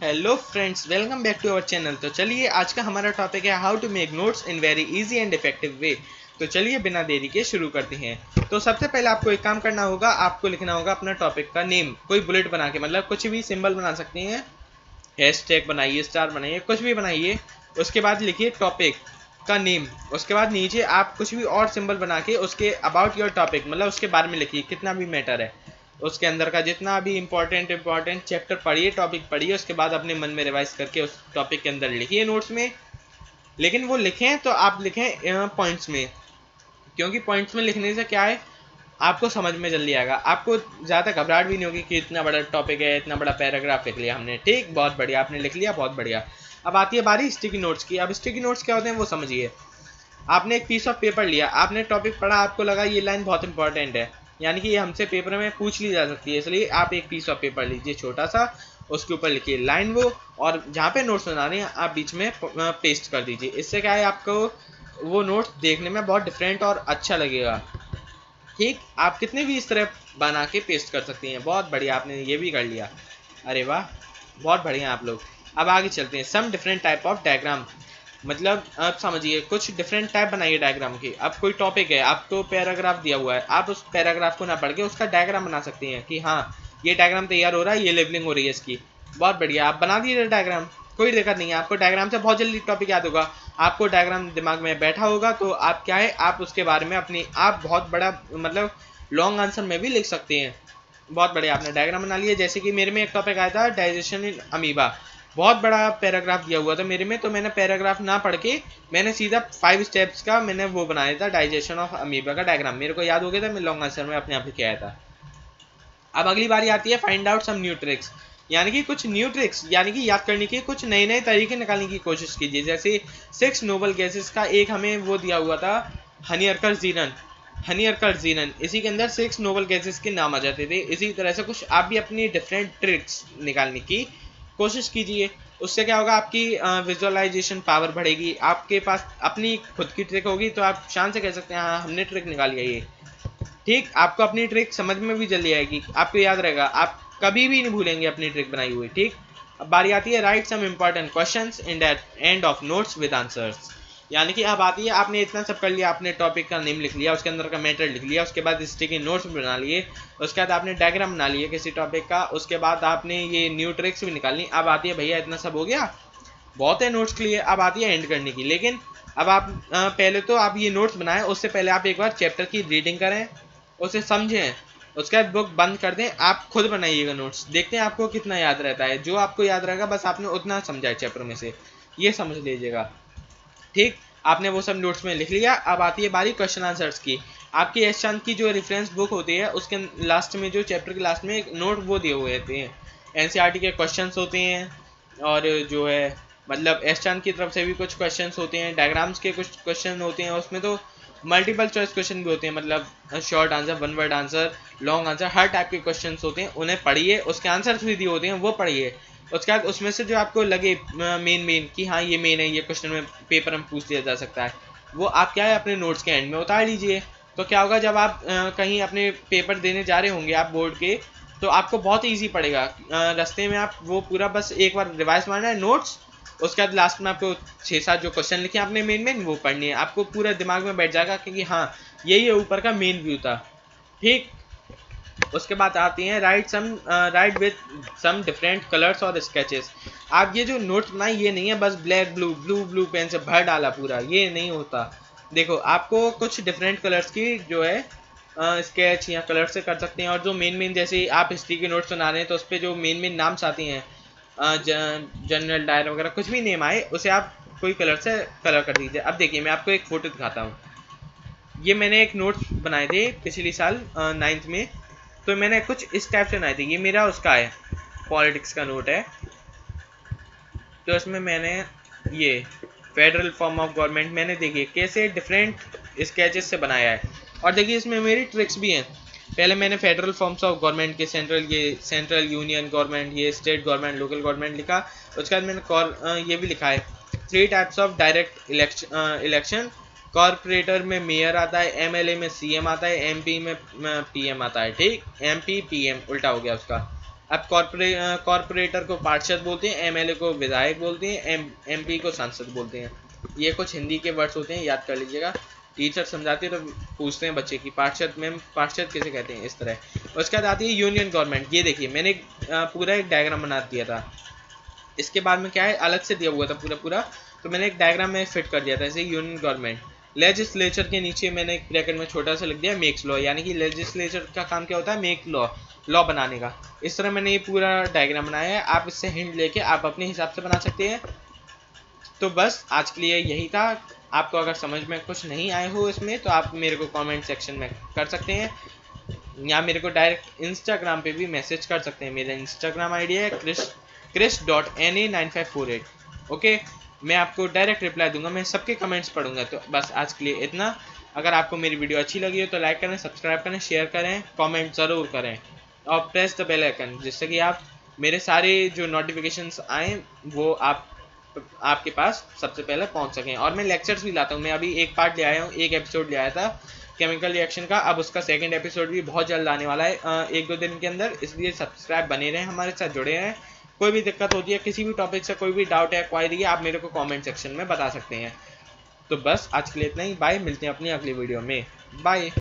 Hello friends, welcome back to our channel. तो चलिए, आज का हमारा टॉपिक है how to make notes in very easy and effective way. तो चलिए बिना देरी के शुरू करते हैं। तो सबसे पहले आपको एक काम करना होगा, आपको लिखना होगा अपना टॉपिक का नेम, कोई बुलेट बना के, मतलब कुछ भी सिंबल बना सकते हैं, हैशटैग बनाइए, स्टार बनाइए, कुछ भी बनाइए। उसके बाद लिखिए टॉपिक का नेम। उसके बाद नीचे आप कुछ भी और सिंबल बना के उसके अबाउट योर टॉपिक, मतलब उसके बारे में लिखिए, कितना भी मैटर है उसके अंदर का, जितना भी इंपॉर्टेंट चैप्टर पढ़िए, टॉपिक पढ़िए। उसके बाद अपने मन में रिवाइज करके उस टॉपिक के अंदर लिखिए नोट्स में। लेकिन वो लिखें तो आप लिखें पॉइंट्स में, क्योंकि पॉइंट्स में लिखने से क्या है, आपको समझ में जल्दी आएगा, आपको ज़्यादा घबराहट भी नहीं होगी कि इतना बड़ा टॉपिक है, इतना बड़ा पैराग्राफ लिख लिया हमने। ठीक, बहुत बढ़िया, आपने लिख लिया, बहुत बढ़िया। अब आती है बारी स्टिकी नोट्स की। अब स्टिकी नोट्स क्या होते हैं वो समझिए। आपने एक पीस ऑफ पेपर लिया, आपने टॉपिक पढ़ा, आपको लगा ये लाइन बहुत इंपॉर्टेंट है, यानी कि ये हमसे पेपर में पूछ ली जा सकती है, इसलिए आप एक पीस ऑफ पेपर लीजिए छोटा सा, उसके ऊपर लिखिए लाइन वो, और जहाँ पे नोट्स बना रहे हैं आप बीच में पेस्ट कर दीजिए। इससे क्या है, आपको वो नोट्स देखने में बहुत डिफरेंट और अच्छा लगेगा। ठीक, आप कितने भी इस तरह बना के पेस्ट कर सकती हैं। बहुत बढ़िया, आपने ये भी कर लिया, अरे वाह, बहुत बढ़िया आप लोग। अब आगे चलते हैं। Some different type of diagram, मतलब आप समझिए, कुछ डिफरेंट टाइप बनाइए डायग्राम की। अब कोई टॉपिक है, आपको पैराग्राफ दिया हुआ है, आप उस पैराग्राफ को ना पढ़ के उसका डायग्राम बना सकते हैं कि हाँ, ये डायग्राम तैयार हो रहा है, ये लेवलिंग हो रही है इसकी। बहुत बढ़िया, आप बना दीजिए डायग्राम, कोई दिक्कत नहीं है। आपको डायग्राम से बहुत जल्दी टॉपिक याद होगा, आपको डायग्राम दिमाग में बैठा होगा, तो आप क्या है, आप उसके बारे में अपनी आप बहुत बड़ा, मतलब लॉन्ग आंसर में भी लिख सकते हैं। बहुत बढ़िया, आपने डायग्राम बना लिया। जैसे कि मेरे में एक टॉपिक आया था, डाइजेशन इन अमीबा, बहुत बड़ा पैराग्राफ दिया हुआ था मेरे में, तो मैंने पैराग्राफ ना पढ़ के मैंने सीधा 5 स्टेप्स का मैंने वो बनाया था, डाइजेशन ऑफ अमीबा का डायग्राम। मेरे को याद हो गया था, मैं लॉन्ग आंसर में अपने आप लिख के आया था। अब अगली बारी आती है find out some new tricks, यानी कि कुछ न्यू ट्रिक्स, यानी कि याद करने के कुछ नए नए तरीके निकालने की कोशिश कीजिए। जैसे 6 नोबल गैसेस का एक हमें वो दिया हुआ था, हनीअर्कर जीनन, हनीअर्कर जीनन, इसी के अंदर 6 नोबल गैसेस के नाम आ जाते थे। इसी तरह से कुछ आप भी अपनी डिफरेंट ट्रिक्स निकालने की कोशिश कीजिए। उससे क्या होगा, आपकी विजुअलाइजेशन पावर बढ़ेगी, आपके पास अपनी खुद की ट्रिक होगी, तो आप शान से कह सकते हैं हाँ, हमने ट्रिक निकाली है ये। ठीक, आपको अपनी ट्रिक समझ में भी जल्दी आएगी, आपको याद रहेगा, आप कभी भी नहीं भूलेंगे अपनी ट्रिक बनाई हुई। ठीक, अब बारी आती है write some important questions in that end of notes with answers, यानी कि अब आती है, आपने इतना सब कर लिया, आपने टॉपिक का नेम लिख लिया, उसके अंदर का मैटर लिख लिया, उसके बाद स्टिकी नोट्स बना लिए, उसके बाद आपने डायग्राम बना लिए किसी टॉपिक का, उसके बाद आपने ये न्यू ट्रिक्स भी निकालनी। अब आती है, भैया इतना सब हो गया, बहुत है नोट्स के लिए, अब आती है एंड करने की। लेकिन अब आप पहले तो आप ये नोट्स बनाएं, उससे पहले आप एक बार चैप्टर की रीडिंग करें, उसे समझें, उसके बाद बुक बंद कर दें, आप खुद बनाइएगा नोट्स, देखते हैं आपको कितना याद रहता है। जो आपको याद रहेगा बस आपने उतना समझा है चैप्टर में से, ये समझ लीजिएगा। ठीक, आपने वो सब नोट्स में लिख लिया। अब आती है बारी क्वेश्चन आंसर्स की। आपकी एस चांद की जो रेफरेंस बुक होती है, उसके लास्ट में, जो चैप्टर के लास्ट में एक नोट वो दिए हुए होते हैं, एनसीईआरटी के क्वेश्चंस होते हैं, और जो है मतलब एस चांद की तरफ से भी कुछ क्वेश्चंस होते हैं, डायग्राम्स के कुछ क्वेश्चन होते हैं, उसमें तो मल्टीपल चॉइस क्वेश्चन भी होते हैं, मतलब short answer, one word answer, long answer, हर टाइप के क्वेश्चन होते हैं, उन्हें पढ़िए। उसके आंसर्स भी दिए होते हैं, वो पढ़िए। उसके बाद उसमें से जो आपको लगे मेन कि हाँ ये मेन है, ये क्वेश्चन में पेपर में पूछ लिया जा सकता है, वो आप क्या है अपने नोट्स के एंड में उतार लीजिए। तो क्या होगा, जब आप कहीं अपने पेपर देने जा रहे होंगे आप बोर्ड के, तो आपको बहुत ईजी पड़ेगा। रास्ते में आप वो पूरा बस एक बार रिवाइज मारना है नोट्स, उसके बाद लास्ट में आपको 6-7 जो क्वेश्चन लिखे आपने मेन वो पढ़नी है, आपको पूरा दिमाग में बैठ जाएगा क्योंकि हाँ, यही है ऊपर का मेन व्यू था। ठीक, उसके बाद आती हैं write with some different colours और स्केचेस। आप ये जो नोट्स बनाए, ये नहीं है बस black blue blue blue pen से भर डाला पूरा, ये नहीं होता। देखो, आपको कुछ डिफरेंट कलर्स की जो है स्केच या कलर से कर सकते हैं, और जो मेन जैसे आप हिस्ट्री के नोट्स बना रहे हैं, तो उस पर जो मेन नाम्स आती हैं, जनरल डायर वगैरह, कुछ भी नेम आए उसे आप कोई कलर से कलर कर दीजिए। अब देखिए, मैं आपको एक फ़ोटो दिखाता हूँ। ये मैंने एक नोट्स बनाए थे पिछली साल 9th में, तो मैंने कुछ इस टाइप से बनाए थे। ये मेरा उसका है, पॉलिटिक्स का नोट है, तो इसमें मैंने ये फेडरल फॉर्म ऑफ गवर्नमेंट, मैंने देखिए कैसे डिफरेंट स्केचेस से बनाया है, और देखिए इसमें मेरी ट्रिक्स भी हैं। पहले मैंने फेडरल फॉर्म्स ऑफ गवर्नमेंट के सेंट्रल यूनियन गवर्नमेंट, ये स्टेट गवर्नमेंट, लोकल गवर्नमेंट लिखा। उसके बाद मैंने ये भी लिखा है 3 types of direct election. Corporator में मेयर आता है, एमएलए में सीएम आता है, एमपी में पीएम आता है। ठीक, एमपी पीएम उल्टा हो गया उसका। अब कॉर्पोरेटर को पार्षद बोलते हैं, एमएलए को विधायक बोलते हैं, एमपी को सांसद बोलते हैं। ये कुछ हिंदी के वर्ड्स होते हैं, याद कर लीजिएगा। टीचर समझाते हैं तो पूछते हैं बच्चे की पार्षद मैम पार्षद किसे कहते हैं, इस तरह। उसके बाद आती है यूनियन गवर्नमेंट। ये देखिए मैंने पूरा एक डायग्राम बना दिया था। इसके बाद में क्या है, अलग से दिया हुआ था पूरा, तो मैंने एक डायग्राम में फिट कर दिया था। जैसे यूनियन गवर्नमेंट, लेजिस्लेचर के नीचे मैंने एक ब्रैकेट में छोटा सा लिख दिया मेक्स लॉ, यानी कि लेजिस्लेचर का काम क्या होता है, मेक लॉ बनाने का। इस तरह मैंने ये पूरा डायग्राम बनाया है। आप इससे हिंट लेके आप अपने हिसाब से बना सकते हैं। तो बस आज के लिए यही था। आपको अगर समझ में कुछ नहीं आए हो इसमें तो आप मेरे को कमेंट सेक्शन में कर सकते हैं, या मेरे को डायरेक्ट इंस्टाग्राम पे भी मैसेज कर सकते हैं। मेरा इंस्टाग्राम आईडी है krish.na9548। ओके, मैं आपको डायरेक्ट रिप्लाई दूंगा, मैं सबके कमेंट्स पढ़ूंगा। तो बस आज के लिए इतना। अगर आपको मेरी वीडियो अच्छी लगी हो तो लाइक करें, सब्सक्राइब करें, शेयर करें, कमेंट ज़रूर करें और प्रेस द बेल आइकन, जिससे कि आप मेरे सारे जो नोटिफिकेशंस आए वो आपके पास सबसे पहले पहुंच सकें। और मैं लेक्चर्स भी लाता हूं। मैं अभी एक पार्ट ले आया हूं, एक एपिसोड ले आया था केमिकल रिएक्शन का। अब उसका सेकंड एपिसोड भी बहुत जल्द आने वाला है, 1-2 दिन के अंदर। इसलिए सब्सक्राइब बने रहें, हमारे साथ जुड़े रहें। कोई भी दिक्कत होती है, किसी भी टॉपिक से कोई भी डाउट है, क्वायरी है, आप मेरे को कमेंट सेक्शन में बता सकते हैं। तो बस आज के लिए इतना ही। बाय, मिलते हैं अपनी अगली वीडियो में। बाय।